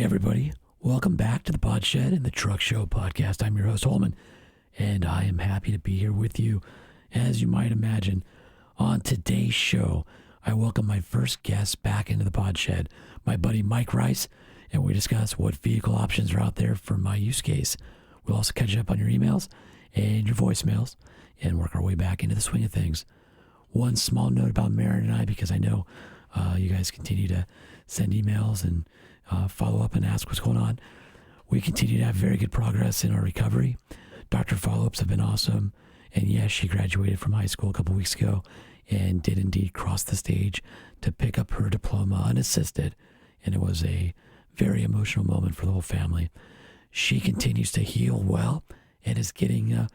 everybody. Welcome back to the Pod Shed and the Truck Show podcast. I'm your host, Holman, and I am happy to be here with you. As you might imagine, on today's show, I welcome my first guest back into the Pod Shed, my buddy Mike Rice, and we discuss what vehicle options are out there for my use case. We'll also catch up on your emails and your voicemails and work our way back into the swing of things. One small note about Marin and I, because I know you guys continue to send emails and follow up and ask what's going on. We continue to have very good progress in our recovery. Doctor follow-ups have been awesome. And yes, she graduated from high school a couple weeks ago and did indeed cross the stage to pick up her diploma unassisted. And it was a very emotional moment for the whole family. She continues to heal well and is getting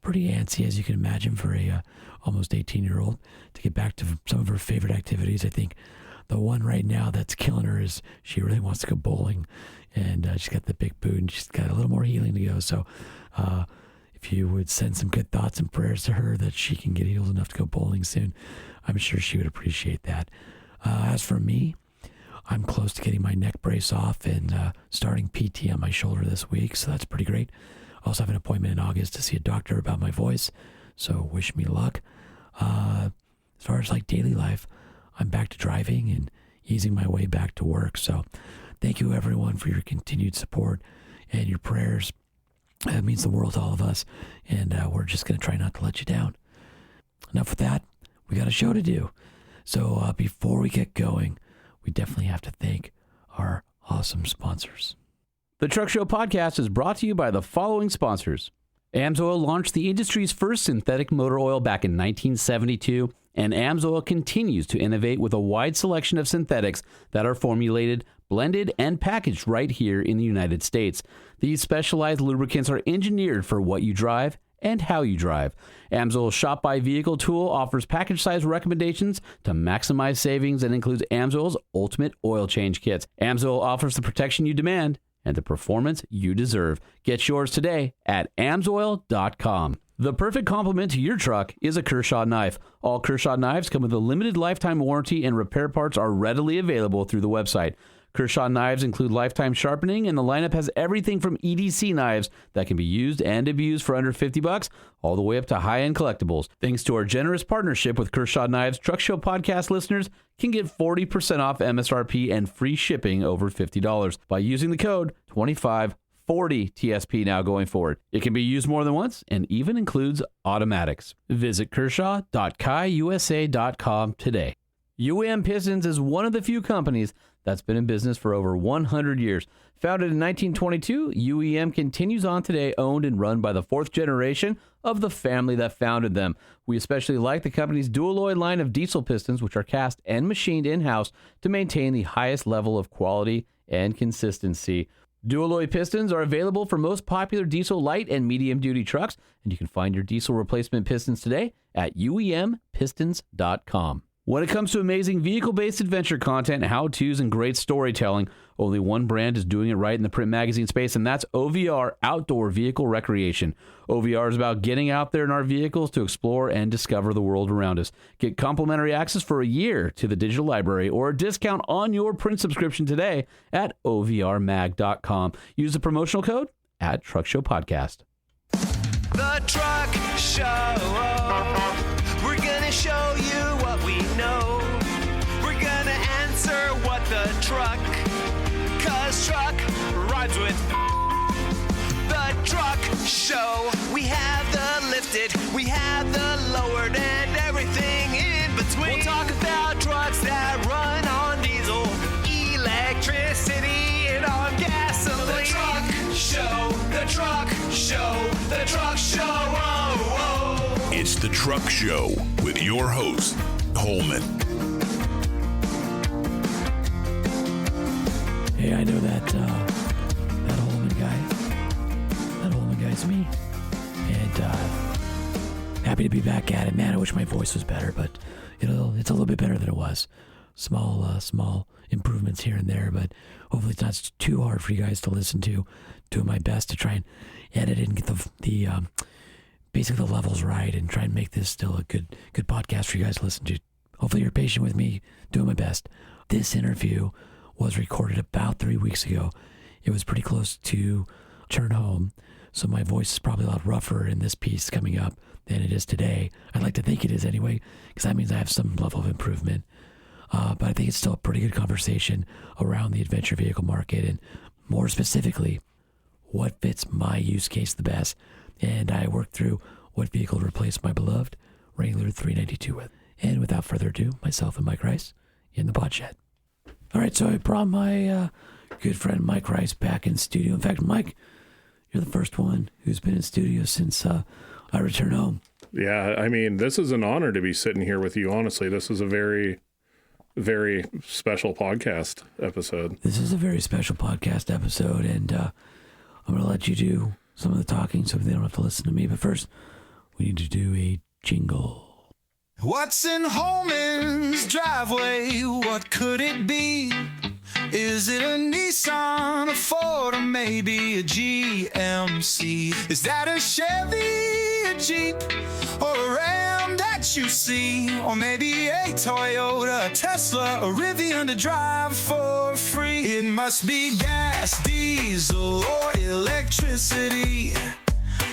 pretty antsy, as you can imagine, for a almost 18-year-old to get back to some of her favorite activities. I think the one right now that's killing her is she really wants to go bowling, and she's got the big boot, and she's got a little more healing to go. So if you would send some good thoughts and prayers to her that she can get healed enough to go bowling soon, I'm sure she would appreciate that. As for me, I'm close to getting my neck brace off and starting PT on my shoulder this week, so that's pretty great. I also have an appointment in August to see a doctor about my voice, so wish me luck. As far as like daily life, I'm back to driving and easing my way back to work. So thank you, everyone, for your continued support and your prayers. It means the world to all of us, and we're just going to try not to let you down. Enough with that. We got a show to do. So before we get going, we definitely have to thank our awesome sponsors. The Truck Show podcast is brought to you by the following sponsors. AMSOIL launched the industry's first synthetic motor oil back in 1972, and AMSOIL continues to innovate with a wide selection of synthetics that are formulated, blended, and packaged right here in the United States. These specialized lubricants are engineered for what you drive and how you drive. AMSOIL's Shop by Vehicle tool offers package size recommendations to maximize savings and includes AMSOIL's Ultimate Oil Change Kits. AMSOIL offers the protection you demand and the performance you deserve. Get yours today at AMSOIL.com. The perfect complement to your truck is a Kershaw knife. All Kershaw knives come with a limited lifetime warranty, and repair parts are readily available through the website. Kershaw knives include lifetime sharpening, and the lineup has everything from EDC knives that can be used and abused for under $50, all the way up to high-end collectibles. Thanks to our generous partnership with Kershaw Knives, Truck Show podcast listeners can get 40% off MSRP and free shipping over $50 by using the code 2540 TSP now going forward. It can be used more than once and even includes automatics. Visit kershaw.kaiusa.com today. UEM Pistons is one of the few companies that's been in business for over 100 years. Founded in 1922, UEM continues on today, owned and run by the fourth generation of the family that founded them. We especially like the company's dual-alloy line of diesel pistons, which are cast and machined in-house to maintain the highest level of quality and consistency. Dual-alloy pistons are available for most popular diesel light and medium-duty trucks, and you can find your diesel replacement pistons today at uempistons.com. When it comes to amazing vehicle-based adventure content, how-tos, and great storytelling, only one brand is doing it right in the print magazine space, and that's OVR, Outdoor Vehicle Recreation. OVR is about getting out there in our vehicles to explore and discover the world around us. Get complimentary access for a year to the digital library or a discount on your print subscription today at OVRmag.com. Use the promotional code at Truck Show Podcast. The Truck Show. We're gonna show you what we know. We're gonna answer what the truck, 'cause truck rhymes with the Truck Show. We have the lifted, we have the lowered, and everything in between. We'll talk about trucks that run on diesel, electricity, and on gasoline. The Truck Show, the Truck Show, the Truck Show. Oh, oh. It's the Truck Show with your host, Holman. Hey, I know that Holman guy. That Holman guy's me. And happy to be back at it. Man, I wish my voice was better, but it's a little bit better than it was. Small improvements here and there, but hopefully it's not too hard for you guys to listen to. Doing my best to try and edit it and get the basically the levels right and try and make this still a good podcast for you guys to listen to. Hopefully you're patient with me, doing my best. This interview was recorded about 3 weeks ago, it was pretty close to turn home. So my voice is probably a lot rougher in this piece coming up than it is today. I'd like to think it is anyway, because that means I have some level of improvement. But I think it's still a pretty good conversation around the adventure vehicle market, and more specifically, what fits my use case the best. And I worked through what vehicle to replace my beloved Wrangler 392 with. And without further ado, myself and Mike Rice in the pod shed. All right, so I brought my good friend Mike Rice back in studio. In fact, Mike, you're the first one who's been in studio since I returned home. Yeah, I mean, this is an honor to be sitting here with you, honestly. This is a very, very special podcast episode. This is a very special podcast episode, and I'm going to let you do some of the talking so they don't have to listen to me. But first, we need to do a jingle. What's in Holman's driveway? What could it be? Is it a Nissan, a Ford, or maybe a GMC? Is that a Chevy, a Jeep, or a Ram that you see? Or maybe a Toyota, a Tesla, a Rivian to drive for free? It must be gas, diesel, or electricity.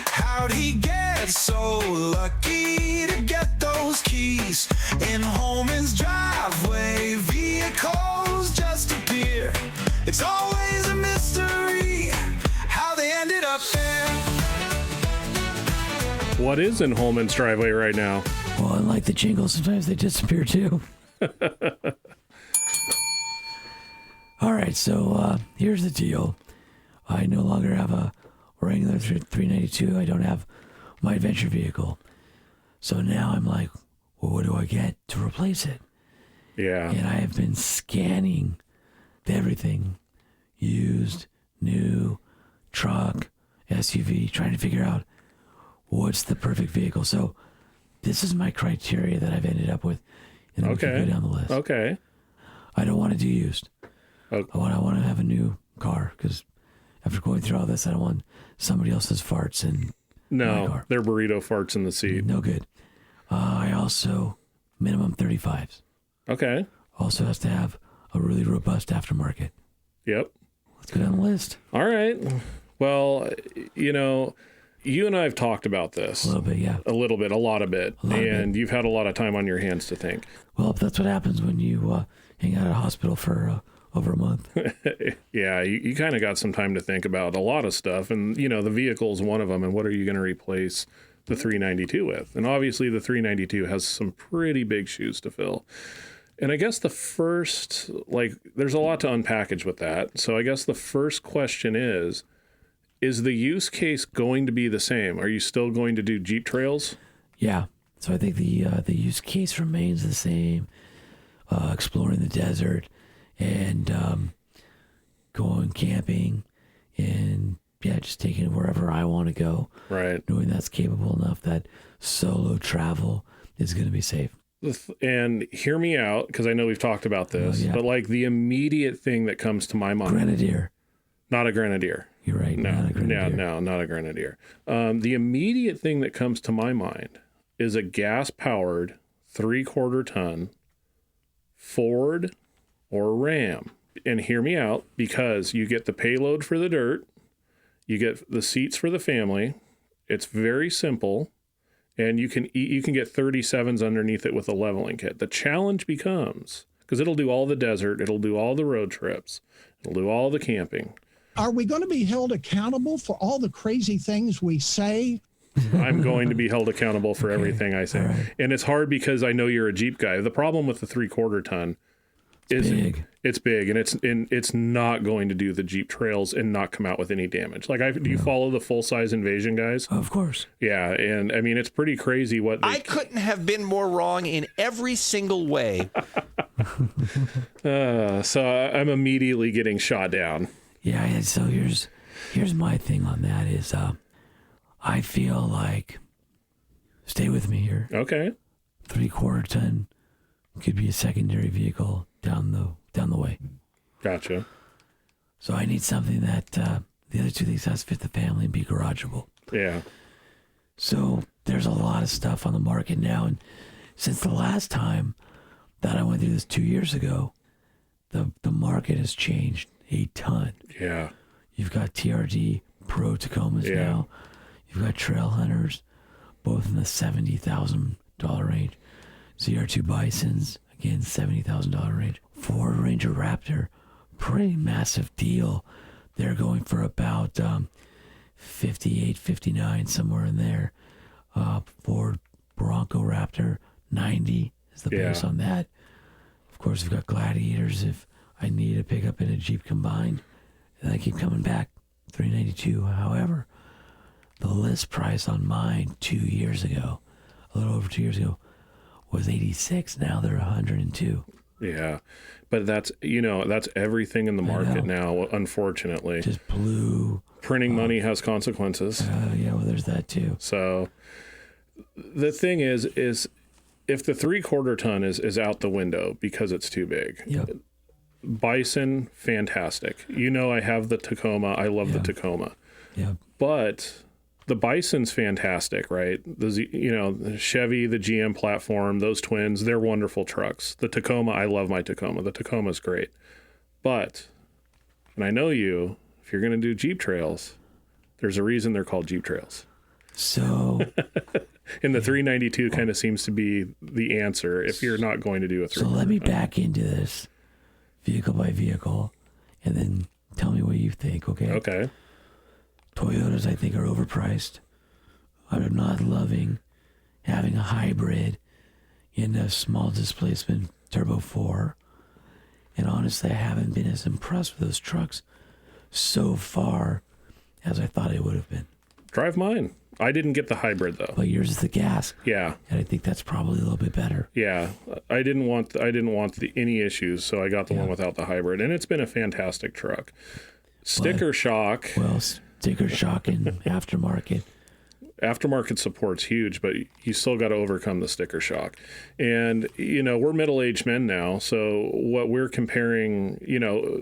How'd he get so lucky to get those keys? In Holman's driveway, vehicles just appear. It's always a mystery how they ended up there. What is in Holman's driveway right now? Well, unlike the jingle, sometimes they disappear too. All right, so here's the deal. I no longer have a Wrangler 392. I don't have my adventure vehicle. So now I'm like, well, what do I get to replace it? Yeah. And I have been scanning everything, used, new, truck, SUV, trying to figure out what's the perfect vehicle. So this is my criteria that I've ended up with. And then we can go down the list. Okay. I don't want to do used. Okay. I want to have a new car, because after going through all this, I don't want somebody else's farts in my car. They're burrito farts in the seat. No good. I also, minimum 35s. Okay. Also has to have a really robust aftermarket. Yep. Let's go down the list. All right. Well, you know, you and I have talked about this. A little bit, yeah. A little bit, a lot of it. And you've had a lot of time on your hands to think. Well, that's what happens when you hang out at a hospital for over a month. Yeah, you kind of got some time to think about a lot of stuff. And, you know, the vehicle is one of them. And what are you going to replace the 392 with? And obviously the 392 has some pretty big shoes to fill. And I guess the first, there's a lot to unpackage with that. So I guess the first question is the use case going to be the same? Are you still going to do Jeep trails? Yeah. So I think the use case remains the same. Exploring the desert and going camping and, just taking it wherever I want to go. Right. Knowing that's capable enough that solo travel is going to be safe. And hear me out, because I know we've talked about this, but the immediate thing that comes to my mind. Grenadier. Not a Grenadier. You're right. No, not a Grenadier. no, not a Grenadier. The immediate thing that comes to my mind is a gas-powered 3/4 ton Ford or Ram. And hear me out, because you get the payload for the dirt, you get the seats for the family. It's very simple, and you can get 37s underneath it with a leveling kit. The challenge becomes, because it'll do all the desert, it'll do all the road trips, it'll do all the camping. Are we going to be held accountable for all the crazy things we say? I'm going to be held accountable for everything I say. Right. And it's hard because I know you're a Jeep guy. The problem with the 3/4 ton is it's big and it's not going to do the Jeep trails and not come out with any damage. Do you follow the full size Invasion guys? Of course. Yeah. And I mean, it's pretty crazy what I couldn't have been more wrong in every single way. So I'm immediately getting shot down. Yeah. So here's my thing on that is, I feel like, stay with me here. Okay. 3/4 ton could be a secondary vehicle down the way. Gotcha. So I need something that the other two things has to fit the family and be garageable. Yeah. So there's a lot of stuff on the market now, and since the last time that I went through this 2 years ago, the market has changed a ton. Yeah. You've got TRD Pro Tacomas now. You've got Trail Hunters, both in the $70,000 range. ZR2 Bisons, again, $70,000 range. Ford Ranger Raptor, pretty massive deal. They're going for about 58, 59, somewhere in there. Ford Bronco Raptor, 90 is the base on that. Of course, we've got Gladiators if I need to pick up in a Jeep combined. And I keep coming back, $392. However, the list price on mine 2 years ago, a little over 2 years ago, was $86. Now they're $102. Yeah, but that's everything in the market now, unfortunately. Just blue. Printing money has consequences. Yeah, well, there's that too. So the thing is if the 3/4 ton is out the window because it's too big. Yep. Bison, fantastic. I have the Tacoma. I love the Tacoma. Yeah. But the Bison's fantastic, right? The Chevy, the GM platform, those twins, they're wonderful trucks. The Tacoma, I love my Tacoma. The Tacoma's great. But, and I know you, if you're going to do Jeep trails, there's a reason they're called Jeep trails. So... And the 392 kind of seems to be the answer if you're not going to do a 3. So let me back into this vehicle by vehicle and then tell me what you think, okay? Okay. Toyotas, I think, are overpriced. I'm not loving having a hybrid in a small displacement turbo 4. And honestly, I haven't been as impressed with those trucks so far as I thought I would have been. Drive mine. I didn't get the hybrid though. But yours is the gas. Yeah. And I think that's probably a little bit better. Yeah. I didn't want any issues, so I got the one without the hybrid, and it's been a fantastic truck. Sticker shock. Well, sticker shock in aftermarket. Aftermarket support's huge, but you still got to overcome the sticker shock. And, we're middle-aged men now, so what we're comparing,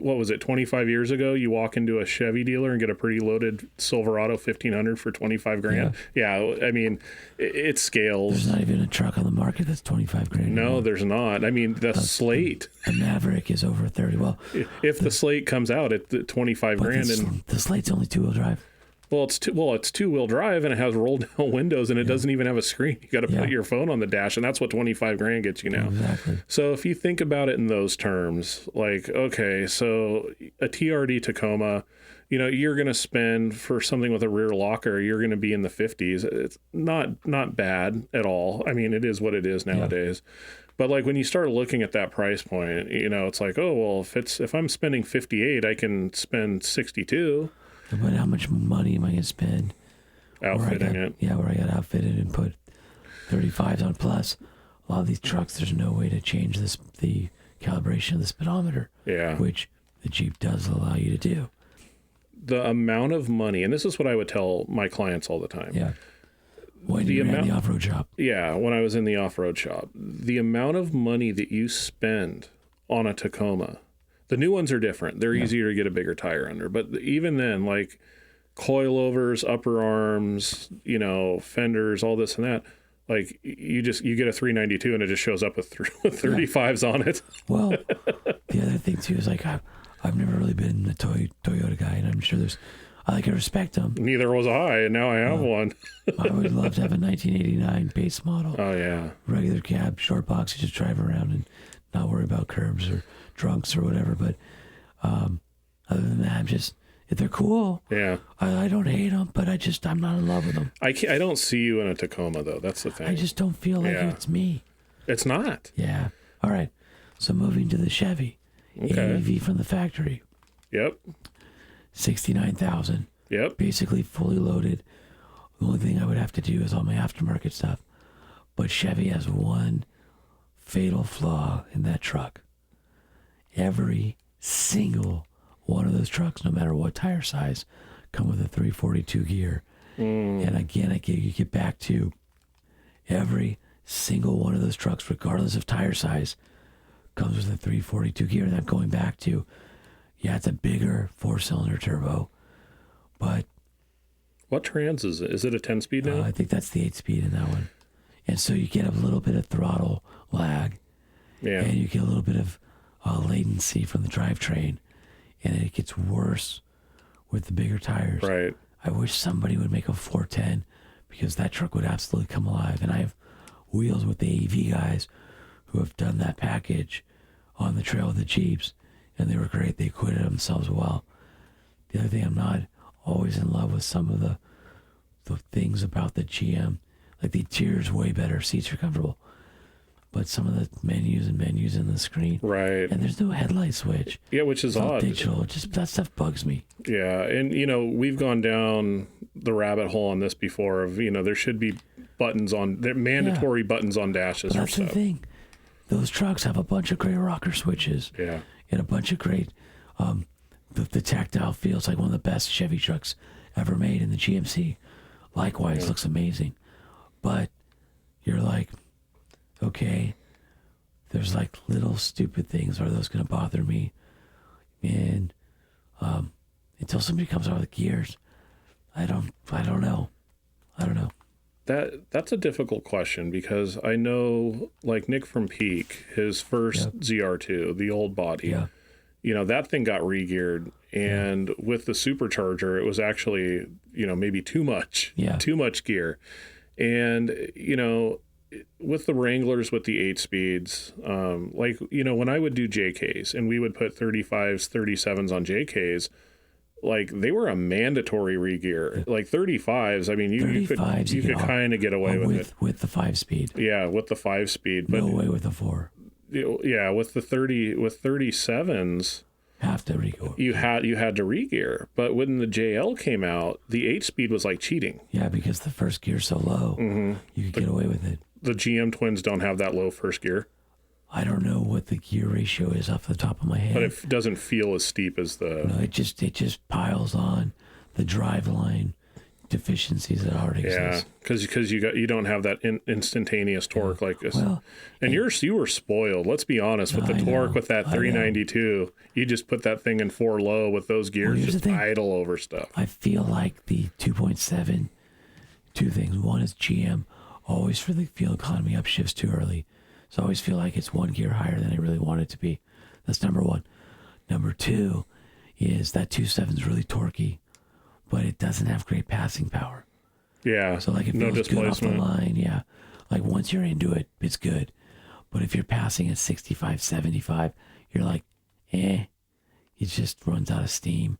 what was it, 25 years ago, you walk into a Chevy dealer and get a pretty loaded Silverado 1500 for $25,000. Yeah, I mean, it scales. There's not even a truck on the market that's $25,000. No, anymore. There's not. I mean, the Slate. The Maverick is over 30. Well, if the Slate comes out at $25,000, and the Slate's only 2-wheel drive. Well, it's two-wheel drive, and it has roll-down windows, and it doesn't even have a screen. You got to put your phone on the dash, and that's what $25,000 gets you now. Exactly. So if you think about it in those terms, like, okay, so a TRD Tacoma, you're going to spend for something with a rear locker, you're going to be in the 50s. It's not bad at all. I mean, it is what it is nowadays. Yeah. But like when you start looking at that price point, it's like, oh well, if I'm spending 58, I can spend 62. But how much money am I going to spend? Outfitting it. Yeah, where I got outfitted and put 35s on. Plus, a lot of these trucks, there's no way to change the calibration of the speedometer. Yeah. Which the Jeep does allow you to do. The amount of money, and this is what I would tell my clients all the time. Yeah. When you were in the off-road shop. Yeah, when I was in the off-road shop. The amount of money that you spend on a Tacoma. The new ones are different. They're easier to get a bigger tire under. But even then, like coilovers, upper arms, fenders, all this and that, like you get a 392 and it just shows up with 35s on it. Well, the other thing too is like I've never really been a Toyota guy, and I'm sure I respect them. Neither was I, and now I have one. I would love to have a 1989 base model. Oh yeah. Regular cab, short box, you just drive around and not worry about curbs or drunks or whatever. But other than that, if they're cool, I don't hate them, but I'm not in love with them. I don't see you in a Tacoma though. That's the thing. I just don't feel like it's me. It's not. Yeah. All right. So moving to the Chevy AEV from the factory. Yep. 69,000. Yep. Basically fully loaded. The only thing I would have to do is all my aftermarket stuff. But Chevy has one fatal flaw in that truck. Every single one of those trucks, no matter what tire size, come with a 342 gear. And again, you get back to every single one of those trucks, regardless of tire size, comes with a 342 gear. And I'm going back to, it's a bigger 4-cylinder turbo, but... What trans is it? Is it a 10-speed now? I think that's the 8-speed in that one. And so you get a little bit of throttle lag. Yeah. And you get a little bit of latency from the drivetrain. And it gets worse with the bigger tires. Right. I wish somebody would make a 410 because that truck would absolutely come alive. And I have wheels with the AV guys who have done that package on the trail with the Jeeps, and they were great. They acquitted themselves well. The other thing, I'm not always in love with some of the things about the GM. Like the interior's way better, seats are comfortable, but some of the menus in the screen. Right. And there's no headlight switch. Yeah, which is It's all odd. digital. Just that stuff bugs me. Yeah, and we've gone down the rabbit hole on this before of, there should be buttons on, they're mandatory buttons on dashes But or that's the stuff. thing. Those trucks have a bunch of great rocker switches. Yeah. And a bunch of great, the tactile feels like one of the best Chevy trucks ever made in the GMC. Likewise, looks amazing. But you're like, okay, there's like little stupid things. Are those going to bother me? And until somebody comes out with gears, I don't know. That's a difficult question because I know, like Nick from Peak, his first ZR2, the old body, that thing got re-geared, and with the supercharger, it was actually, maybe too much gear. And, with the Wranglers, with the 8 speeds, when I would do JKs and we would put 35s, 37s on JKs, like they were a mandatory re-gear. Like 35s, I mean, you could kind of get away with it. With the 5-speed. Yeah, with the 5-speed. But No way with the 4. Yeah, with 37s, Have to re-go. you had to re-gear. But when the JL came out, the 8-speed was like cheating. Yeah, because the first gear's so low, you could get away with it. The GM twins don't have that low first gear, I don't know what the gear ratio is off the top of my head. but it doesn't feel as steep as the. No, it just piles on the driveline deficiencies that already Yeah, exist. because you don't have that instantaneous torque like this. Well, and you were spoiled. Let's be honest with the I torque know, with that I know. 392. You just put that thing in 4 low with those gears, here's just the thing. idle over stuff. I feel like the 2.7, two things. One is GM always for the fuel economy upshifts too early. So I always feel like it's 1 gear higher than I really want it to be. That's number one. Number two is that 2.7 is really torquey, but it doesn't have great passing power. Yeah, So like it no feels good off the displacement. line, yeah. Like once you're into it, it's good. But if you're passing at 65, 75, you're like, It just runs out of steam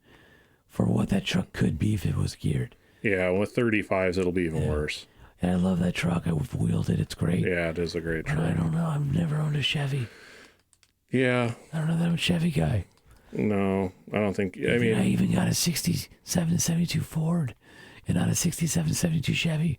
for what that truck could be if it was geared. Yeah, with 35s, it'll be even worse. And I love that truck. I've wheeled it. It's great. Yeah, it is a great But I truck. don't know. I've never owned a Chevy. Yeah, I don't know that I'm a Chevy guy. no, I don't think. I I mean, even got a 67 72 Ford and not a 67 72 Chevy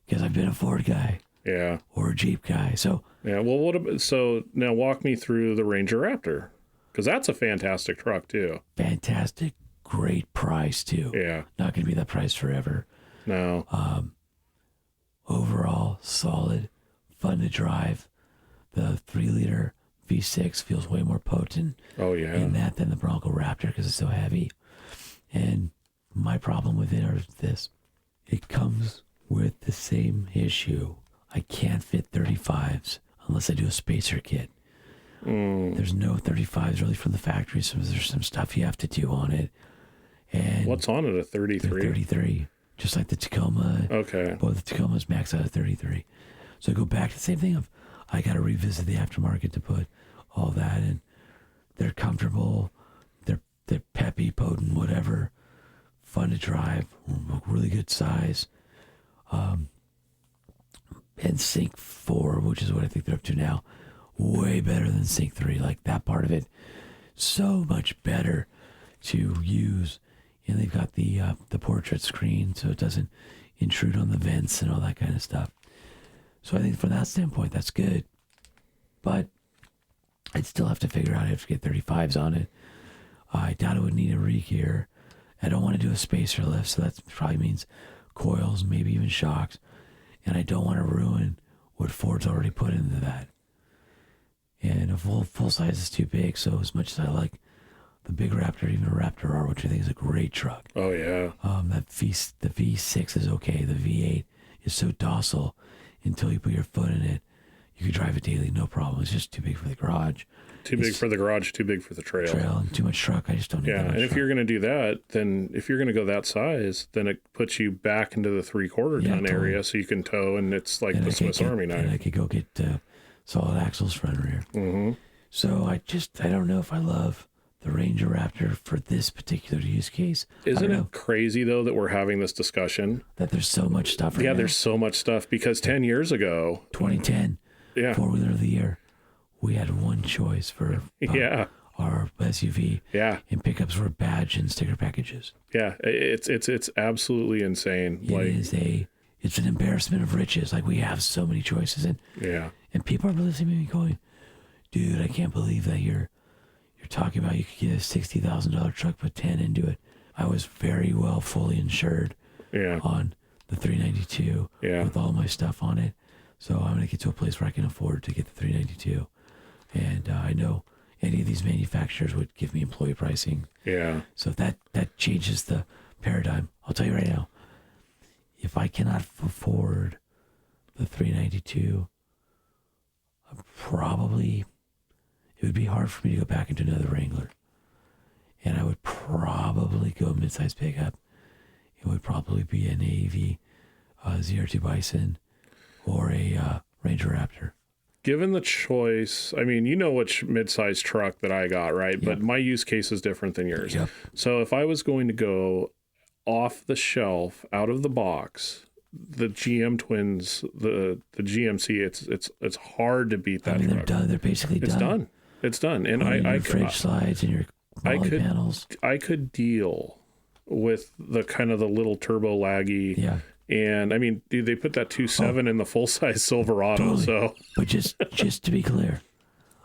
because I've been a Ford guy yeah, or a Jeep guy. So yeah. Well, what about? So now walk me through the Ranger Raptor, because that's a fantastic truck too. fantastic, great price too. Yeah, Not going to be that price forever. no, Overall, solid, fun to drive. The 3-liter V6 feels way more potent oh yeah, in that than the Bronco Raptor because it's so heavy. And my problem with it is this. It comes with the same issue. I can't fit 35s unless I do a spacer kit. There's no 35s really from the factory, so there's some stuff you have to do on it. And what's on it? A they're 33? 33, just like the Tacoma. Okay. Both the Tacomas max out at 33. So I go back to the same thing of I got to revisit the aftermarket to put all that in. They're comfortable. They're peppy, potent, whatever. Fun to drive. Really good size. And Sync 4, which is what I think they're up to now, way better than Sync 3. Like that part of it, so much better to use. And they've got the portrait screen, so it doesn't intrude on the vents and all that kind of stuff. So I think from that standpoint, that's good. But I'd still have to figure out how to get 35s on it. I doubt it would need a re-gear. I don't want to do a spacer lift, so that probably means coils, maybe even shocks. And I don't want to ruin what Ford's already put into that. And a full size is too big, so as much as I like the big Raptor, even a Raptor R, which I think is a great truck, Oh yeah, the V6 is okay. The V8 is so docile until you put your foot in it. You could drive it daily, no problem. It's just too big for the garage. Too big for the garage, too big for the trail. And too much truck. I just don't need that much and if truck. you're going to do that, then if you're going to go that size, then it puts you back into the 3/4 ton totally. area so you can tow, and it's like And the I could Swiss Army And I knife. could go get solid axles front and rear. Mm-hmm. So I don't know if I love the Ranger Raptor for this particular use case. I Isn't don't know it crazy, though, that we're having this discussion? that there's so much stuff right now. There's so much stuff because 10 years ago, 2010, yeah, four-wheeler of the year, we had one choice for yeah, our SUV, yeah, and pickups were badge and sticker packages. yeah. It's absolutely insane. It's an embarrassment of riches. Like, we have so many choices, and people are listening to me going, dude, I can't believe that you're talking about you could get a $60,000 truck, put 10 into it. I was very well fully insured on the 392 with all my stuff on it. So I'm going to get to a place where I can afford to get the 392. And I know any of these manufacturers would give me employee pricing. Yeah. So that changes the paradigm. I'll tell you right now, if I cannot afford the 392, it would be hard for me to go back into another Wrangler. And I would probably go mid-size pickup. It would probably be an AEV ZR2 Bison or a Ranger Raptor. Given the choice, I mean, you know which mid-size truck that I got, right? Yep. But my use case is different than yours. Yep. So if I was going to go off the shelf, out of the box, the GM Twins, the GMC, it's hard to beat that I mean, truck. they're done. They're basically It's done. It's done. And your I fridge slides and your molly panels. I could deal with the kind of the little turbo laggy. Yeah. And I mean, dude, they put that 2.7 in the full size Silverado. Totally. So, But just to be clear,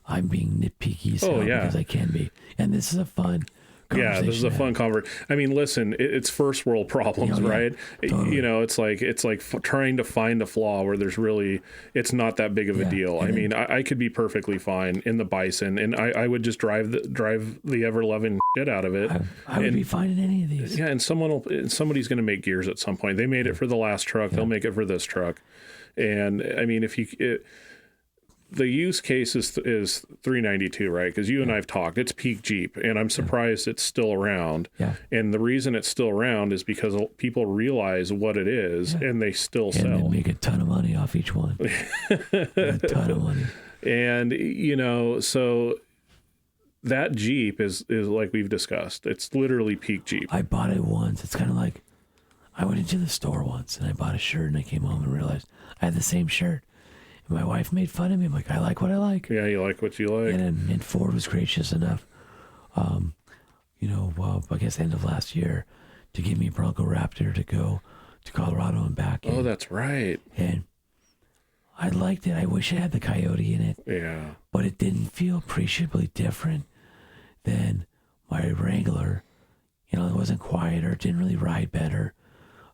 I'm being nitpicky as hell because I can be. And this is a fun conversation. this is a fun conversation. I mean, listen, it's first world problems, right? Totally. You know, it's like trying to find a flaw where it's not that big of a deal. I mean, I could be perfectly fine in the Bison, and I would just drive the ever loving shit out of it. I would be fine in any of these. Yeah, and somebody's going to make gears at some point. They made it for the last truck. They'll make it for this truck. And I mean, the use case is 392, right? Because you and I've talked. It's peak Jeep, and I'm surprised it's still around. Yeah. And the reason it's still around is because people realize what it is, and they still And sell. they make a ton of money off each one. A ton of money. And so that Jeep is like we've discussed. It's literally peak Jeep. I bought it once. It's kind of like I went into the store once and I bought a shirt and I came home and realized I had the same shirt. And my wife made fun of me. I'm like, I like what I like. Yeah, you like what you like. And Ford was gracious enough, I guess end of last year, to give me a Bronco Raptor to go to Colorado and back. Oh, that's right. And I liked it. I wish it had the Coyote in it. Yeah. But it didn't feel appreciably different than my Wrangler. It wasn't quieter. It didn't really ride better.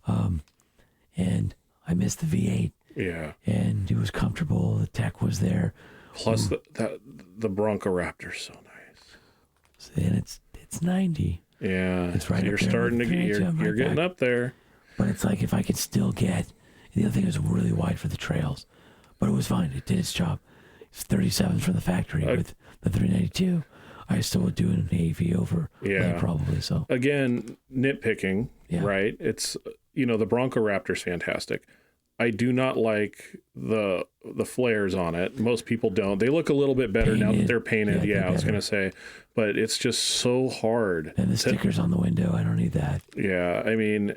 And I missed the V8. Yeah. And it was comfortable. The tech was there. Plus the Bronco Raptor's so nice. And it's 90. Yeah. It's right You're up there starting to with get, the you're getting up there. But it's like if I could still get, the other thing was really wide for the trails, but it was fine. It did its job. It's 37s from the factory with the 392. I still would do an AV over probably. So again, nitpicking, right? It's the Bronco Raptor's fantastic. I do not like the flares on it. Most people don't. They look a little bit better now that they're painted. Yeah, I was going to say, but it's just so hard. And the stickers on the window, I don't need that. Yeah, I mean,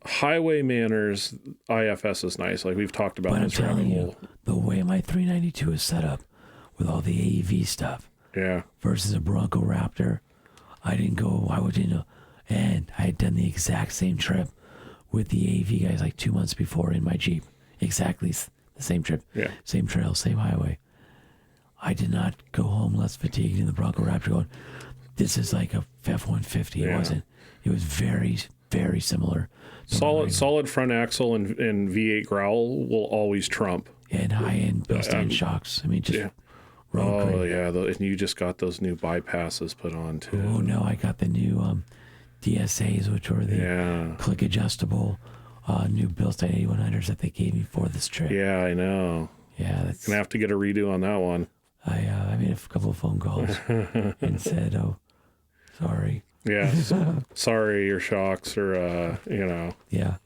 highway manners, IFS is nice. Like we've talked about. But I'm this telling you, the way my 392 is set up with all the AEV stuff, versus a Bronco Raptor, I didn't. And I had done the exact same trip with the AV guys like 2 months before in my Jeep. Exactly the same trip. Yeah. Same trail, same highway. I did not go home less fatigued in the Bronco Raptor going, this is like a F-150. It wasn't. It was very, very similar. Solid front axle and V8 growl will always trump. And high-end built-in shocks. I mean, just road grade. And you just got those new bypasses put on too. Oh, no, I got the new DSAs, which were the click adjustable new Bilstein 8100s that they gave me for this trip. Yeah, I know. Yeah, that's gonna have to get a redo on that one. I made a couple of phone calls and said, "Oh, sorry." Yeah. Sorry, your shocks are, Yeah,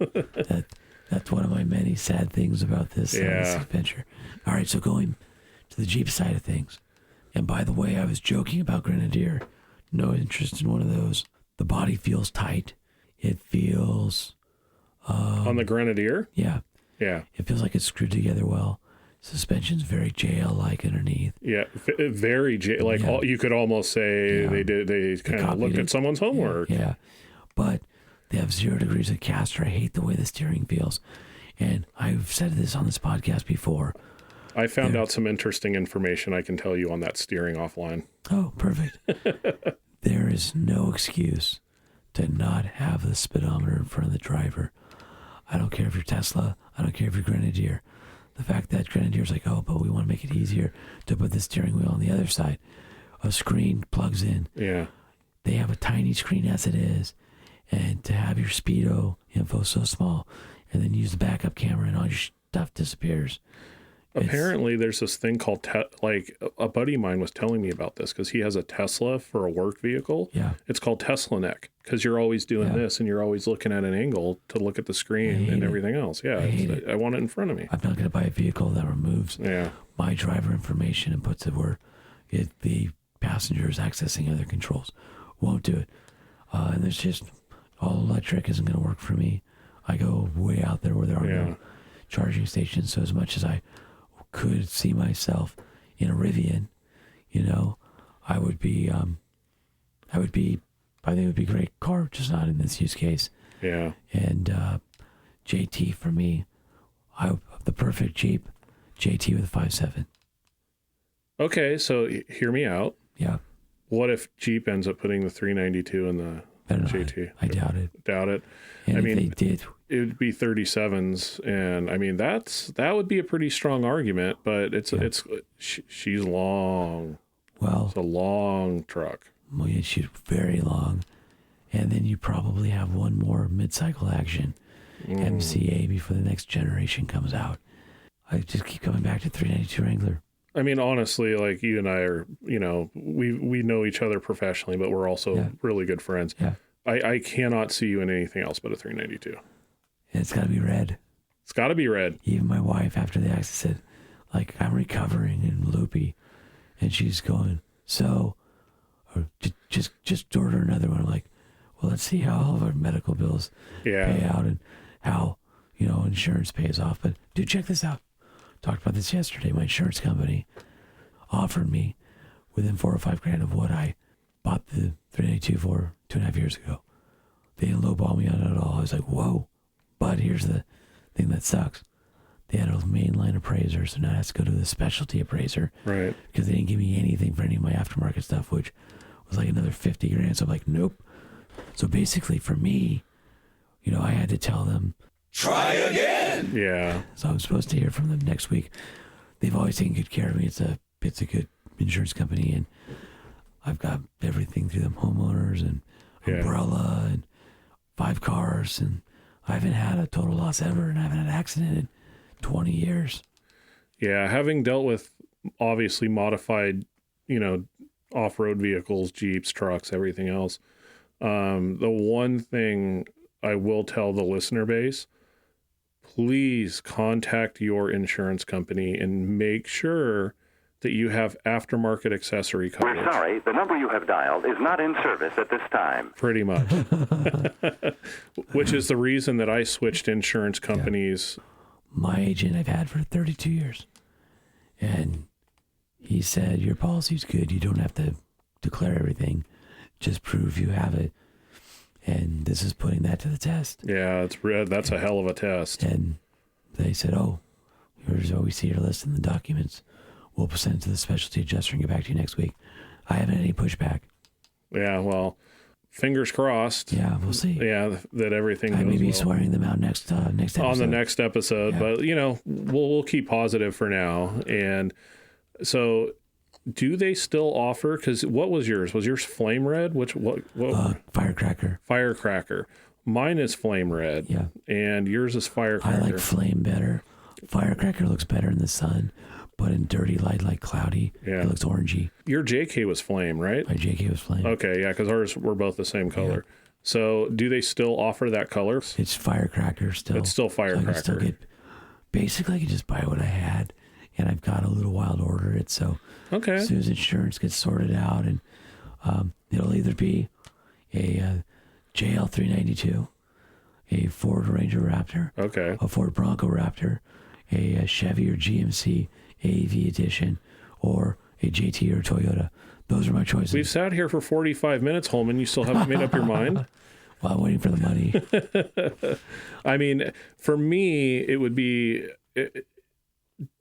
that's one of my many sad things about this adventure. All right, so going to the Jeep side of things. And by the way, I was joking about Grenadier. No interest in one of those. The body feels tight. It feels... on the Grenadier? Yeah. Yeah. It feels like it's screwed together well. Suspension's very JL-like underneath. Yeah, very you could almost say they kind of looked at someone's homework. Yeah, but they have 0 degrees of caster. I hate the way the steering feels. And I've said this on this podcast before. I found out some interesting information I can tell you on that steering offline. Oh, perfect. There is no excuse to not have the speedometer in front of the driver. I don't care if you're Tesla. I don't care if you're Grenadier. The fact that Grenadier's like, oh, but we want to make it easier to put the steering wheel on the other side. A screen plugs in. Yeah. They have a tiny screen as it is. And to have your speedo info so small, and then use the backup camera and all your stuff disappears. Apparently, there's this thing called, a buddy of mine was telling me about this because he has a Tesla for a work vehicle. Yeah. It's called Tesla neck because you're always doing this and you're always looking at an angle to look at the screen and everything else. Yeah. I want it in front of me. I'm not going to buy a vehicle that removes my driver information and puts it where the passenger is accessing other controls. Won't do it. And there's just all electric isn't going to work for me. I go way out there where there are no charging stations. So as much as I could see myself in a Rivian, I think it would be a great car, just not in this use case. Yeah. And JT for me, the perfect Jeep, JT with a 5.7. Okay, so hear me out. Yeah. What if Jeep ends up putting the 392 in the JT? I doubt it. Doubt it. And if they did, it would be 37s, and I mean that would be a pretty strong argument. But she's long. Well, it's a long truck. Well, yeah, she's very long, and then you probably have one more mid-cycle action, MCA, before the next generation comes out. I just keep coming back to 392 Wrangler. I mean, honestly, like you and I are, we know each other professionally, but we're also really good friends. Yeah. I cannot see you in anything else but a 392. And it's got to be red. It's got to be red. Even my wife, after the accident, said, like, I'm recovering and loopy. And she's going, so, or just order another one. I'm like, well, let's see how all of our medical bills pay out and how, insurance pays off. But, dude, check this out. Talked about this yesterday. My insurance company offered me within $4 or $5 grand of what I bought the 392 for 2.5 years ago. They didn't lowball me on it at all. I was like, whoa. But here's the thing that sucks. They had a mainline appraiser, so now I have to go to the specialty appraiser. Right. Because they didn't give me anything for any of my aftermarket stuff, which was like another 50 grand. So I'm like, nope. So basically for me, I had to tell them, Try again. Yeah. So I'm supposed to hear from them next week. They've always taken good care of me. It's a good insurance company, and I've got everything through them, homeowners and umbrella and 5 cars, and I haven't had a total loss ever, and I haven't had an accident in 20 years. Yeah, having dealt with obviously modified, off-road vehicles, Jeeps, trucks, everything else, the one thing I will tell the listener base, please contact your insurance company and make sure that you have aftermarket accessory coverage. We're sorry, the number you have dialed is not in service at this time. Pretty much. Which is the reason that I switched insurance companies. Yeah. My agent I've had for 32 years. And he said, your policy's good. You don't have to declare everything. Just prove you have it. And this is putting that to the test. Yeah, that's a hell of a test. And they said, here's what we see your list in the documents. We'll send it to the specialty adjuster and get back to you next week. I haven't had any pushback. Yeah, well, fingers crossed. Yeah, we'll see. Yeah, that everything goes I may be well. swearing them out next episode. On the next episode. Yeah. But, we'll keep positive for now. And so... do they still offer? Because what was yours? Was yours flame red? What? Firecracker. Firecracker. Mine is flame red. Yeah. And yours is firecracker. I like flame better. Firecracker looks better in the sun, but in dirty light, like cloudy, it looks orangey. Your JK was flame, right? My JK was flame. Okay, yeah, because ours were both the same color. Yeah. So do they still offer that color? It's firecracker still. It's still firecracker. So basically, I can just buy what I had, and I've got a little while to order it. So as soon as insurance gets sorted out, and it'll either be a JL 392, a Ford Ranger Raptor, a Ford Bronco Raptor, a Chevy or GMC AEV edition, or a JT or a Toyota. Those are my choices. We've sat here for 45 minutes, Holman. You still haven't made up your mind? Well, I'm waiting for the money. I mean, for me, it would be,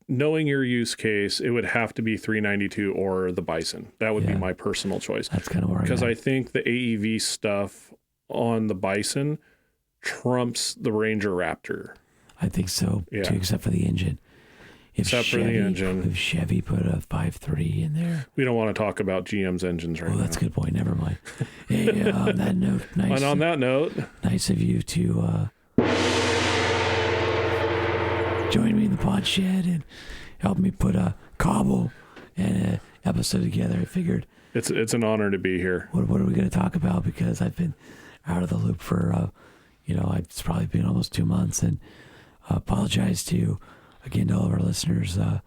knowing your use case, it would have to be 392 or the Bison. That would be my personal choice. That's kind of where because I think the AEV stuff on the Bison trumps the Ranger Raptor. I think so, too, except for the engine. If Chevy put a 5.3 in there. We don't want to talk about GM's engines right now. Oh, that's a good point. Never mind. Hey, on that note, And on that note, nice of you to join me in the pod shed and help me put a cobble and an episode together. I figured it's an honor to be here. What are we going to talk about? Because I've been out of the loop for it's probably been almost 2 months, and apologize to all of our listeners. I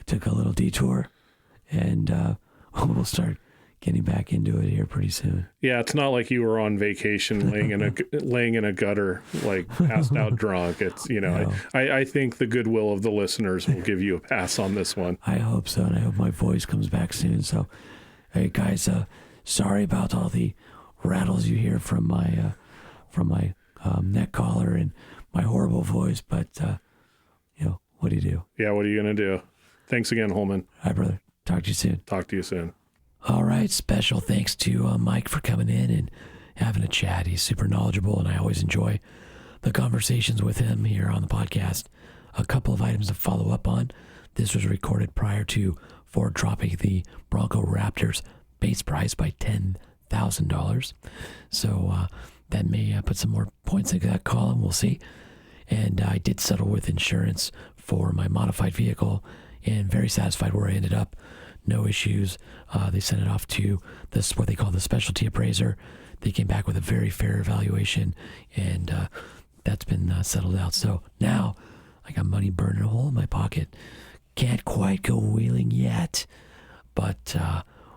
took a little detour, and we'll start getting back into it here pretty soon. Yeah, it's not like you were on vacation laying in a gutter, like passed out drunk. It's no. I think the goodwill of the listeners will give you a pass on this one. I hope so, and I hope my voice comes back soon. So, hey guys, sorry about all the rattles you hear from my neck collar and my horrible voice, but what do you do? Yeah, what are you gonna do? Thanks again, Holman. Hi, brother. Talk to you soon. Talk to you soon. All right, special thanks to Mike for coming in and having a chat. He's super knowledgeable, and I always enjoy the conversations with him here on the podcast. A couple of items to follow up on. This was recorded prior to Ford dropping the Bronco Raptor's base price by $10,000. So that may put some more points into that column. We'll see. And I did settle with insurance for my modified vehicle, and very satisfied where I ended up. No issues. They sent it off to what they call the specialty appraiser. They came back with a very fair evaluation, and that's been settled out. So now I got money burning a hole in my pocket. Can't quite go wheeling yet, but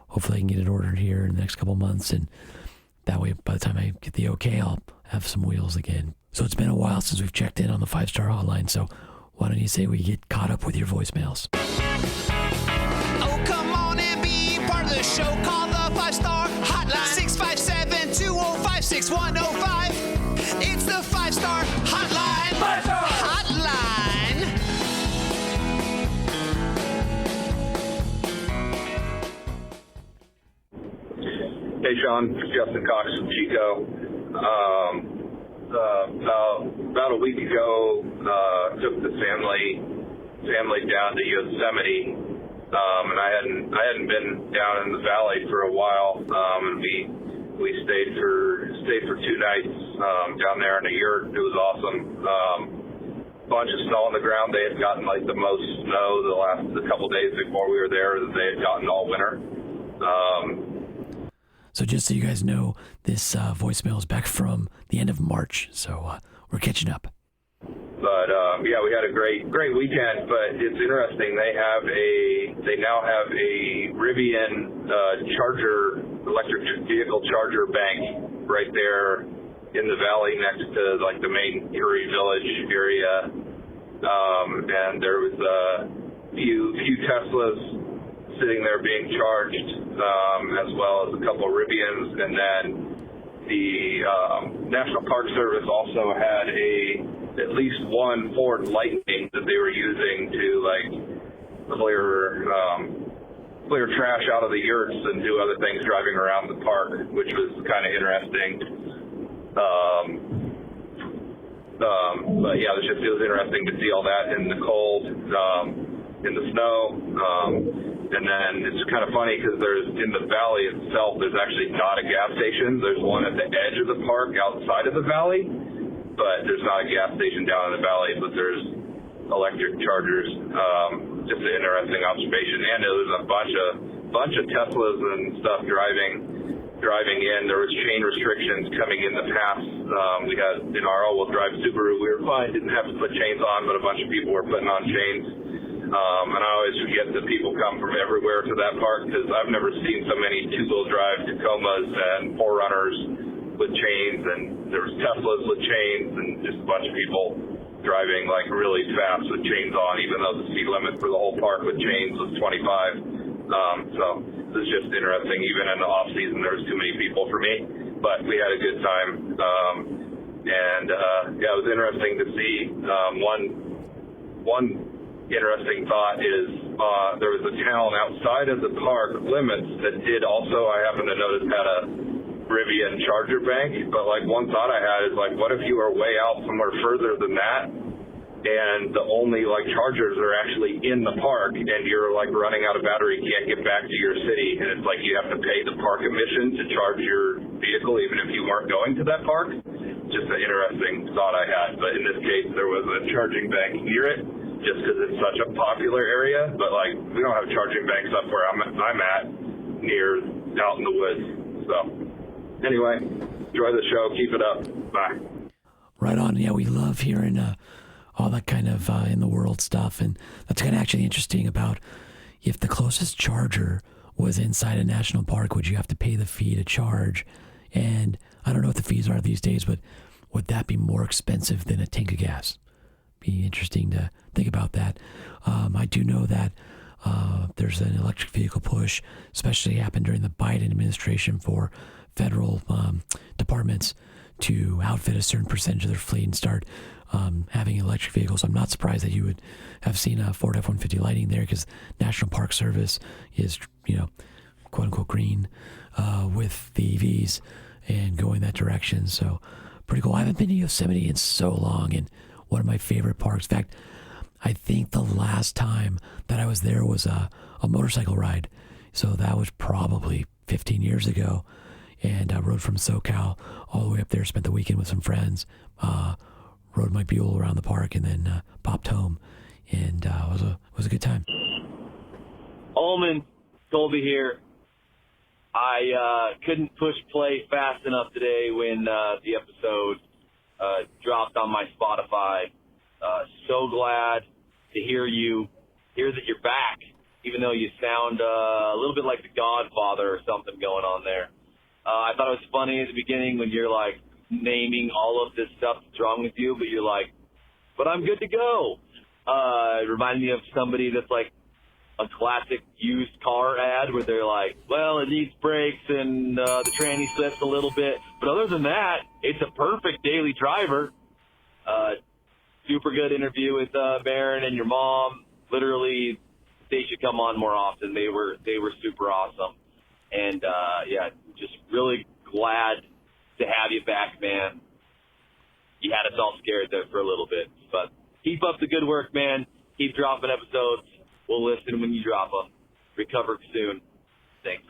hopefully I can get it ordered here in the next couple months, and that way by the time I get the okay, I'll have some wheels again. So it's been a while since we've checked in on the 5-star hotline, so why don't you say we get caught up with your voicemails? Oh, come on and be part of the show. Call the 5-star hotline. 657-205-6105. It's the 5-star hotline. 5-star hotline. Hey, Sean. Justin Cox from Chico. About a week ago, took the family down to Yosemite, and I hadn't been down in the valley for a while, and we stayed for 2 nights down there in a yurt. It was awesome. Bunch of snow on the ground. They had gotten like the most snow the couple days before we were there that they had gotten all winter. So just so you guys know, this voicemail is back from the end of March, so we're catching up. But we had a great weekend. But it's interesting. They now have a Rivian electric vehicle charger bank right there in the valley next to like the main Erie Village area. And there was a few Teslas sitting there being charged, as well as a couple of Rivians, and then the National Park Service also had at least one Ford Lightning that they were using to like clear trash out of the yurts and do other things driving around the park, which was kind of interesting. But yeah, it was interesting to see all that in the cold, in the snow. And then it's kind of funny because in the valley itself, there's actually not a gas station. There's one at the edge of the park outside of the valley, but there's not a gas station down in the valley, but there's electric chargers. just an interesting observation. And there was a bunch of Teslas and stuff driving in. There was chain restrictions coming in the pass. We had in our all-wheel drive Subaru, we were fine, didn't have to put chains on, but a bunch of people were putting on chains. And I always forget that people come from everywhere to that park, because I've never seen so many two-wheel drive Tacomas and 4Runners with chains, and there was Teslas with chains, and just a bunch of people driving like really fast with chains on, even though the speed limit for the whole park with chains was 25. So it was just interesting. Even in the off season, there was too many people for me, but we had a good time. Yeah, it was interesting to see. One interesting thought is there was a town outside of the park limits that did also, I happen to notice, had a Rivian charger bank. But like, one thought I had is like, what if you were way out somewhere further than that, and the only like chargers are actually in the park, and you're like running out of battery, can't get back to your city, and it's like you have to pay the park admission to charge your vehicle even if you weren't going to that park. Just an interesting thought I had. But in this case, there was a charging bank near it, just because it's such a popular area. But like, we don't have charging banks up where I'm at, near out in the woods. So anyway, enjoy the show. Keep it up. Bye. Right on. Yeah, we love hearing all that kind of in the world stuff, and that's kind of actually interesting about if the closest charger was inside a national park, would you have to pay the fee to charge? And I don't know what the fees are these days, but would that be more expensive than a tank of gas? Be interesting to think about that. I do know that there's an electric vehicle push, especially happened during the Biden administration, for federal departments to outfit a certain percentage of their fleet and start having electric vehicles. I'm not surprised that you would have seen a Ford F-150 Lightning there, because National Park Service is, quote unquote green with the EVs and going that direction. So pretty cool. I haven't been to Yosemite in so long, and one of my favorite parks. In fact, I think the last time that I was there was a motorcycle ride. So that was probably 15 years ago. And I rode from SoCal all the way up there, spent the weekend with some friends, rode my Buell around the park, and then popped home. And it was a good time. Ullman, Colby here. I couldn't push play fast enough today when the episode dropped on my Spotify. So glad to hear that you're back, even though you sound a little bit like the Godfather or something going on there. I thought it was funny at the beginning when you're like naming all of this stuff that's wrong with you, but you're like, but I'm good to go. It reminded me of somebody that's like a classic used car ad where they're like, well, it needs brakes and the tranny slips a little bit, but other than that, it's a perfect daily driver. Super good interview with Baron and your mom. Literally, they should come on more often. They were super awesome. And yeah, just really glad to have you back, man. You had us all scared there for a little bit, but keep up the good work, man. Keep dropping episodes. We'll listen when you drop them. Recover soon. Thanks.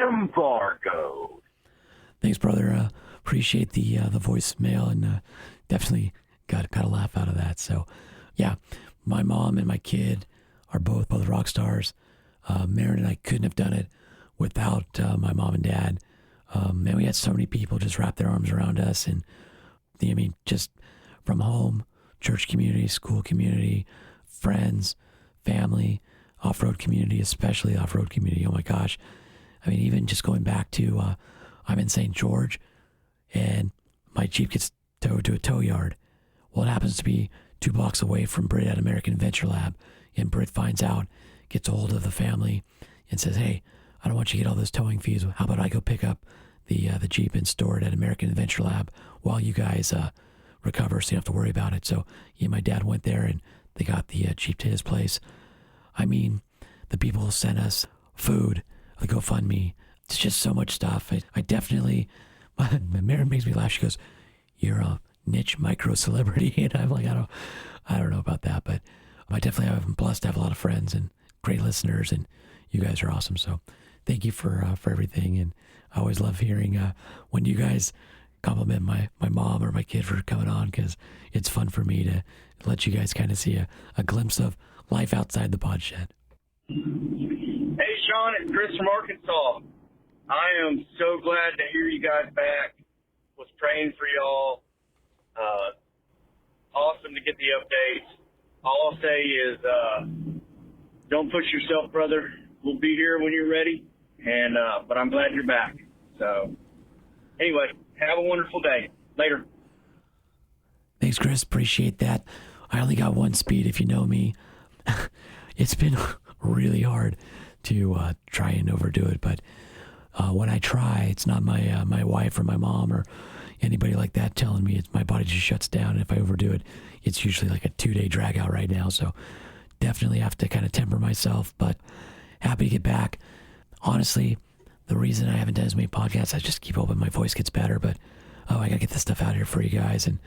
Embargo. Thanks, brother. Appreciate the voicemail, and definitely got a laugh out of that. So, yeah, my mom and my kid are both rock stars. Marin and I couldn't have done it without my mom and dad. Man, we had so many people just wrap their arms around us, and just from home, church community, school community, friends, family, off-road community, especially off-road community. Oh my gosh. Even just going back to, I'm in St. George, and my Jeep gets towed to a tow yard. Well, it happens to be 2 blocks away from Britt at American Adventure Lab, and Britt finds out, gets a hold of the family, and says, hey, I don't want you to get all those towing fees. How about I go pick up the Jeep and store it at American Adventure Lab while you guys recover, so you don't have to worry about it. So my dad went there, and they got the Jeep to his place. The people sent us food, the GoFundMe. It's just so much stuff. I definitely, Maren makes me laugh. She goes, you're a niche micro celebrity. And I'm like, I don't know about that, but I definitely am blessed to have a lot of friends and great listeners, and you guys are awesome. So thank you for everything. And I always love hearing when you guys compliment my mom or my kid for coming on, because it's fun for me to let you guys kind of see a glimpse of life outside the pod shed. Hey, Sean, it's Chris from Arkansas. I am so glad to hear you guys back. Was praying for y'all. Awesome to get the updates. All I'll say is don't push yourself, brother. We'll be here when you're ready. And but I'm glad you're back. So anyway, have a wonderful day. Later. Thanks, Chris. Appreciate that. I only got one speed, if you know me. It's been really hard to try and overdo it, but when I try, it's not my wife or my mom or anybody like that telling me. My body just shuts down, and if I overdo it, it's usually like a 2-day drag out right now. So definitely have to kind of temper myself, but happy to get back. Honestly, the reason I haven't done as many podcasts, I just keep hoping my voice gets better, but I gotta get this stuff out here for you guys, and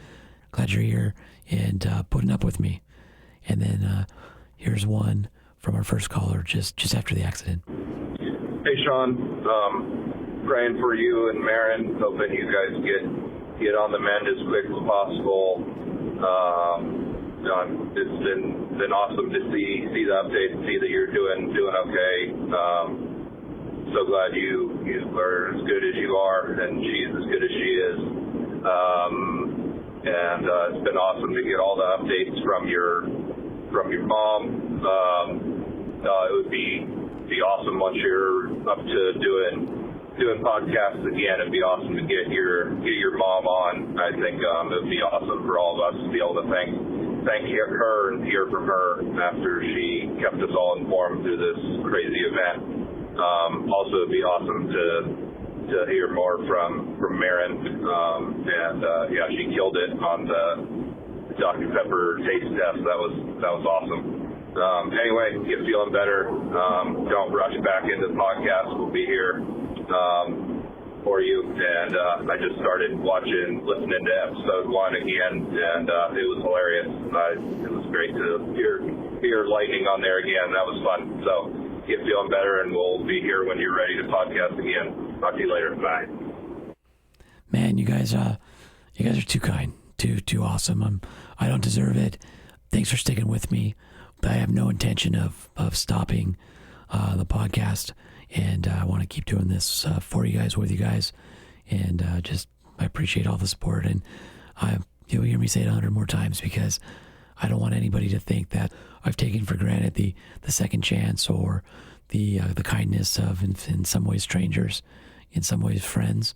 glad you're here and putting up with me. And then here's one from our first caller just after the accident. Hey, Sean. Praying for you and Marin. Hoping you guys get on the mend as quick as possible. It's been awesome to see the updates, see that you're doing okay. So glad you are as good as you are, and she's as good as she is. And it's been awesome to get all the updates from your mom. It would be awesome once you're up to doing podcasts again. It'd be awesome to get your mom on. I think it would be awesome for all of us to be able to thank her and hear from her after she kept us all informed through this crazy event. Also, it'd be awesome to hear more from Marin. She killed it on the Dr. Pepper taste test. That was awesome. Anyway, get feeling better. Don't rush back into the podcast. We'll be here for you. And I just started listening to episode 1 again, and it was hilarious. It was great to hear lightning on there again. That was fun. So get feeling better, and we'll be here when you're ready to podcast again. Talk to you later. Bye. Man, you guys are too kind, too awesome. I don't deserve it. Thanks for sticking with me. I have no intention of stopping the podcast, and I want to keep doing this for you guys, with you guys, and I appreciate all the support. And you'll hear me say it 100 more times, because I don't want anybody to think that I've taken for granted the second chance or the kindness of, in some ways, strangers, in some ways, friends.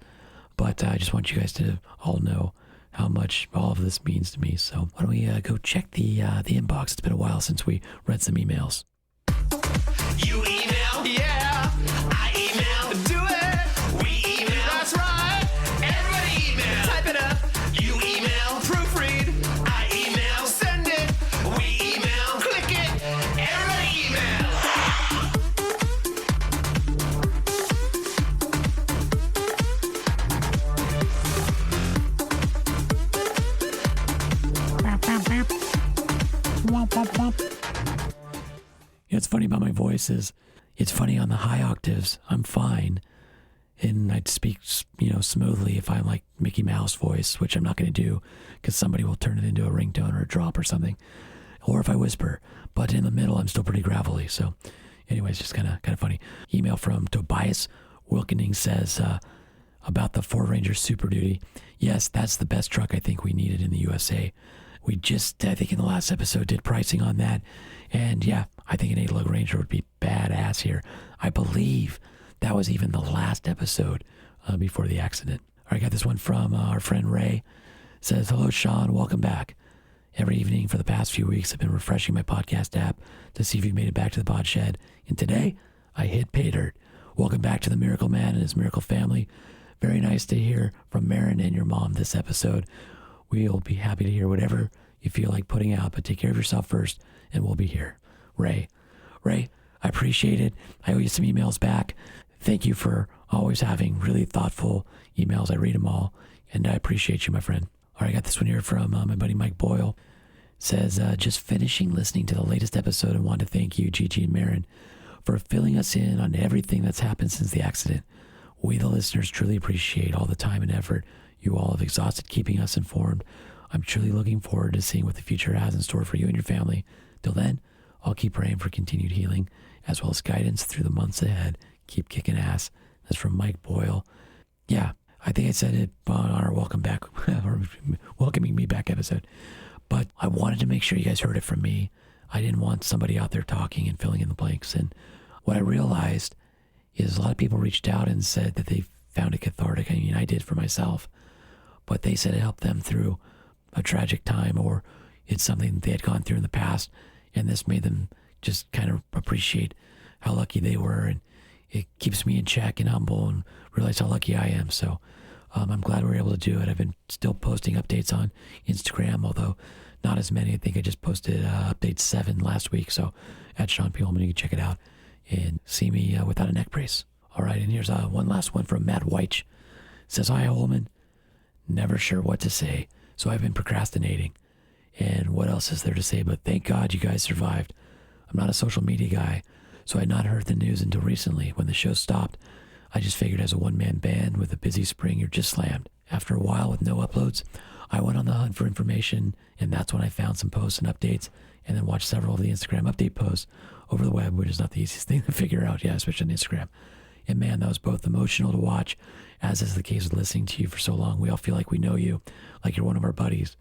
But I just want you guys to all know how much all of this means to me. So why don't we go check the inbox? It's been a while since we read some emails. You email? Yeah. I email? Do it. We email? That's right. Everybody email. Type it up. You email? Proofread. I email? Send it. We email? Click it. Everybody email. What's funny about my voice is it's funny on the high octaves. I'm fine, and I'd speak, smoothly if I'm like Mickey Mouse voice, which I'm not going to do because somebody will turn it into a ringtone or a drop or something, or if I whisper. But in the middle, I'm still pretty gravelly. So, anyways, just kind of funny. Email from Tobias Wilkening says about the Ford Ranger Super Duty. Yes, that's the best truck I think we needed in the USA. We just, I think in the last episode, did pricing on that. And yeah, I think an 8-lug Ranger would be badass here. I believe that was even the last episode before the accident. All right, I got this one from our friend Ray. Says, hello, Sean. Welcome back. Every evening for the past few weeks, I've been refreshing my podcast app to see if you made it back to the pod shed. And today, I hit pay dirt. Welcome back to the Miracle Man and his Miracle family. Very nice to hear from Marin and your mom this episode. We'll be happy to hear whatever you feel like putting out, but take care of yourself first, and we'll be here. Ray, I appreciate it. I owe you some emails back. Thank you for always having really thoughtful emails. I read them all, and I appreciate you, my friend. All right, I got this one here from my buddy Mike Boyle. Says, just finishing listening to the latest episode and want to thank you, Gigi and Marin, for filling us in on everything that's happened since the accident. We, the listeners, truly appreciate all the time and effort you all have exhausted keeping us informed. I'm truly looking forward to seeing what the future has in store for you and your family. Till then, I'll keep praying for continued healing as well as guidance through the months ahead. Keep kicking ass. That's from Mike Boyle. Yeah, I think I said it on our welcome back or welcoming me back episode, but I wanted to make sure you guys heard it from me. I didn't want somebody out there talking and filling in the blanks. And what I realized is a lot of people reached out and said that they found it cathartic. I mean, I did for myself, but they said it helped them through a tragic time, or it's something they had gone through in the past, and this made them just kind of appreciate how lucky they were, and it keeps me in check and humble and realize how lucky I am. So I'm glad we were able to do it. I've been still posting updates on Instagram, although not as many. I think I just posted update 7 last week. So at Sean P. Holman, you can check it out and see me without a neck brace. All right, and here's one last one from Matt Weich. It says, "Hi, Holman. Never sure what to say, so I've been procrastinating. And what else is there to say but thank God you guys survived. I'm not a social media guy, so I had not heard the news until recently. When the show stopped, I just figured as a one-man band with a busy spring, you're just slammed. After a while with no uploads, I went on the hunt for information, and that's when I found some posts and updates, and then watched several of the Instagram update posts over the web, which is not the easiest thing to figure out, yeah, especially on Instagram. And man, that was both emotional to watch, as is the case with listening to you for so long. We all feel like we know you, like you're one of our buddies.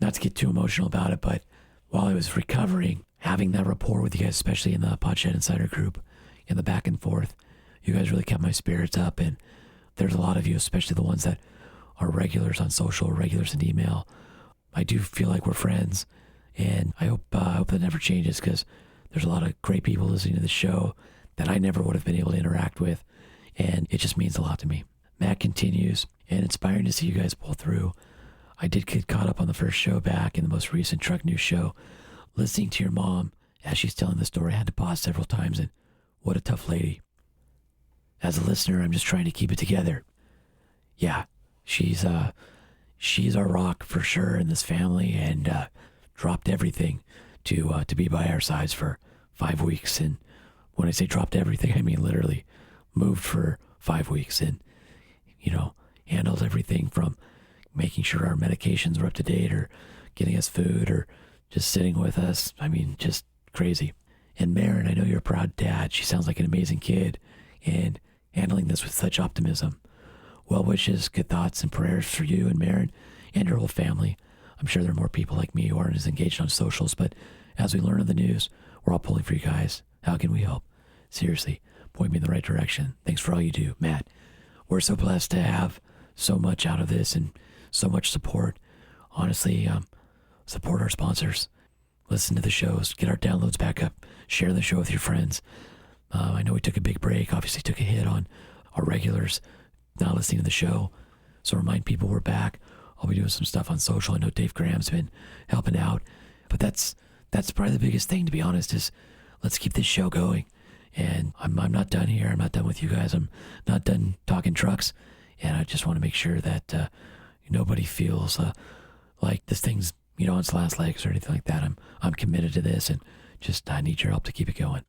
Not to get too emotional about it, but while I was recovering, having that rapport with you guys, especially in the Podshed Insider group, in the back and forth, you guys really kept my spirits up. And there's a lot of you, especially the ones that are regulars on social, regulars in email. I do feel like we're friends, and I hope that never changes, because there's a lot of great people listening to the show that I never would have been able to interact with, and it just means a lot to me. Matt continues, and inspiring to see you guys pull through. I did get caught up on the first show back in the most recent Truck News show. Listening to your mom as she's telling the story, I had to pause several times, and what a tough lady. As a listener, I'm just trying to keep it together. Yeah, she's our rock for sure in this family, and dropped everything to be by our sides for 5 weeks. And when I say dropped everything, I mean literally moved for 5 weeks, and handled everything from making sure our medications were up to date, or getting us food, or just sitting with us. I mean, just crazy. And Marin, I know you're a proud dad. She sounds like an amazing kid, and handling this with such optimism. Well wishes, good thoughts, and prayers for you and Marin and your whole family. I'm sure there are more people like me who aren't as engaged on socials, but as we learn of the news, we're all pulling for you guys. How can we help? Seriously, point me in the right direction. Thanks for all you do, Matt. We're so blessed to have so much out of this and so much support. Honestly, support our sponsors. Listen to the shows, get our downloads back up, share the show with your friends. I know we took a big break, obviously took a hit on our regulars not listening to the show. So remind people we're back. I'll be doing some stuff on social. I know Dave Graham's been helping out, but that's probably the biggest thing, to be honest, is let's keep this show going. And I'm not done here. I'm not done with you guys. I'm not done talking trucks. And I just want to make sure that nobody feels like this thing's on its last legs or anything like that. I'm committed to this, and just I need your help to keep it going.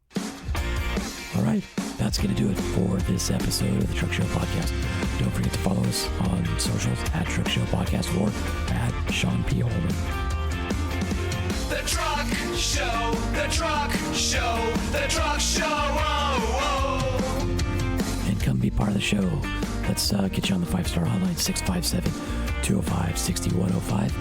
All right, that's going to do it for this episode of the Truck Show Podcast. Don't forget to follow us on socials at Truck Show Podcast or at Sean P. Holman. The Truck Show, the Truck Show, the Truck Show, oh, oh. And come be part of the show. Let's get you on the 5-star hotline, 657-205-6105.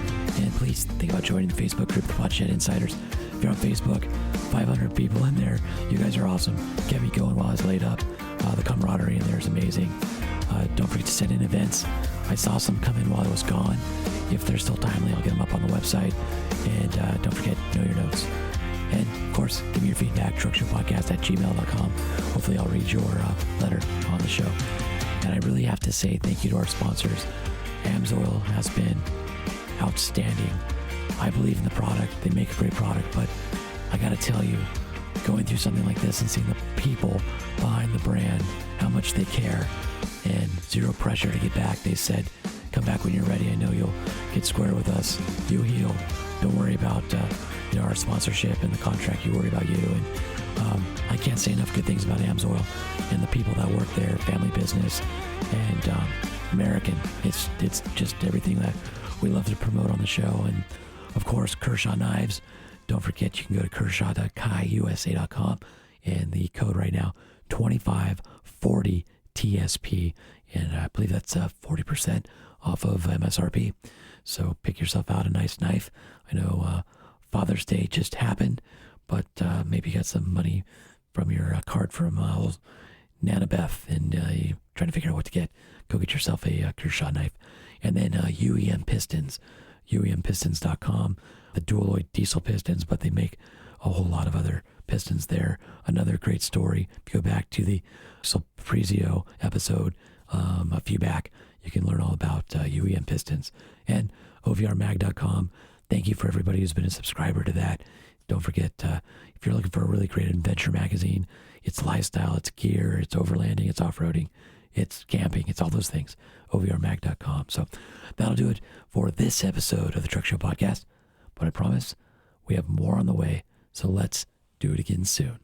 And please think about joining the Facebook group, the Podshed Insiders. If you're on Facebook, 500 people in there. You guys are awesome. Get me going while I was laid up. The camaraderie in there is amazing. Don't forget to send in events. I saw some come in while I was gone. If they're still timely, I'll get them up on the website. And don't forget, know your notes. And of course, give me your feedback, truckshowpodcast@gmail.com. Hopefully I'll read your letter on the show. And I really have to say thank you to our sponsors. AMSOIL has been outstanding. I believe in the product. They make a great product, but I got to tell you, going through something like this and seeing the people behind the brand, how much they care, and zero pressure to get back. They said, come back when you're ready. I know you'll get square with us. You heal. Don't worry about our sponsorship and the contract. You worry about you. And I can't say enough good things about AMSOIL and the people that work there. Family business and American. It's just everything that we love to promote on the show. And of course, Kershaw Knives, Don't forget, you can go to kershaw.kaiusa.com and the code right now, 2540 TSP. And I believe that's 40% off of MSRP. So pick yourself out a nice knife. I know Father's Day just happened, but maybe you got some money from your card from Nana Beth and you're trying to figure out what to get. Go get yourself a Kershaw knife. And then UEM Pistons, UEMPistons.com, the dualoid diesel pistons, but they make a whole lot of other pistons there. Another great story. If you go back to the Sulprizio episode a few back, you can learn all about UEM Pistons. And OVRmag.com, thank you for everybody who's been a subscriber to that. Don't forget, if you're looking for a really great adventure magazine, it's lifestyle, it's gear, it's overlanding, it's off-roading, it's camping, it's all those things. OVRmag.com. So that'll do it for this episode of the Truck Show Podcast. But I promise we have more on the way. So let's do it again soon.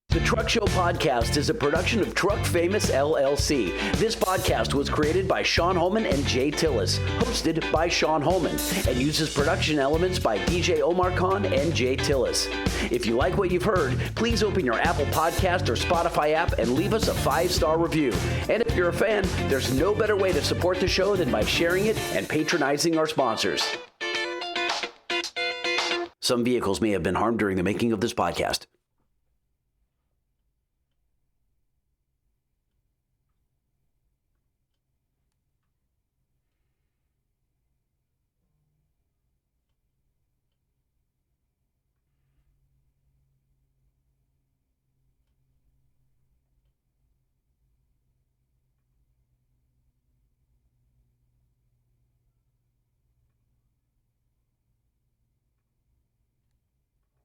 The Truck Show Podcast is a production of Truck Famous LLC. This podcast was created by Sean Holman and Jay Tillis, hosted by Sean Holman, and uses production elements by DJ Omar Khan and Jay Tillis. If you like what you've heard, please open your Apple Podcast or Spotify app and leave us a 5-star review. And if you're a fan, there's no better way to support the show than by sharing it and patronizing our sponsors. Some vehicles may have been harmed during the making of this podcast.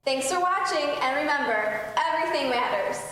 Thanks for watching, and remember, everything matters.